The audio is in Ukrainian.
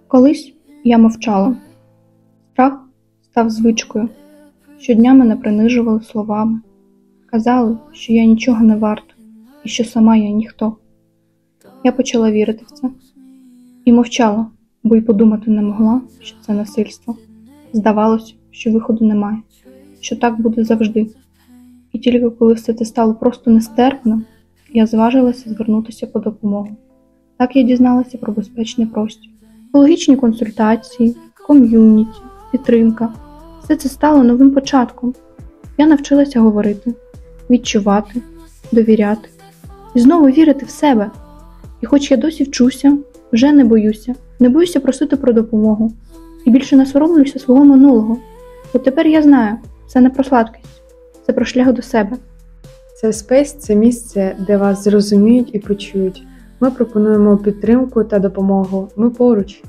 Колись я мовчала. Страх став звичкою. Щодня мене принижували словами. Казали, що я нічого не варта і що сама я ніхто. Я почала вірити в це. І мовчала, бо й подумати не могла, що це насильство. Здавалося, що виходу немає, що так буде завжди. І тільки коли все це стало просто нестерпним, я зважилася звернутися по допомогу. Так я дізналася про безпечний простір. Психологічні консультації, ком'юніті, підтримка – все це стало новим початком. Я навчилася говорити, відчувати, довіряти і знову вірити в себе. І хоч я досі вчуся, вже не боюся просити про допомогу і більше не соромлюся свого минулого. Бо тепер я знаю, це не про слабкість, це про шлях до себе. Safe Space – це місце, де вас зрозуміють і почують. Ми пропонуємо підтримку та допомогу. Ми поруч.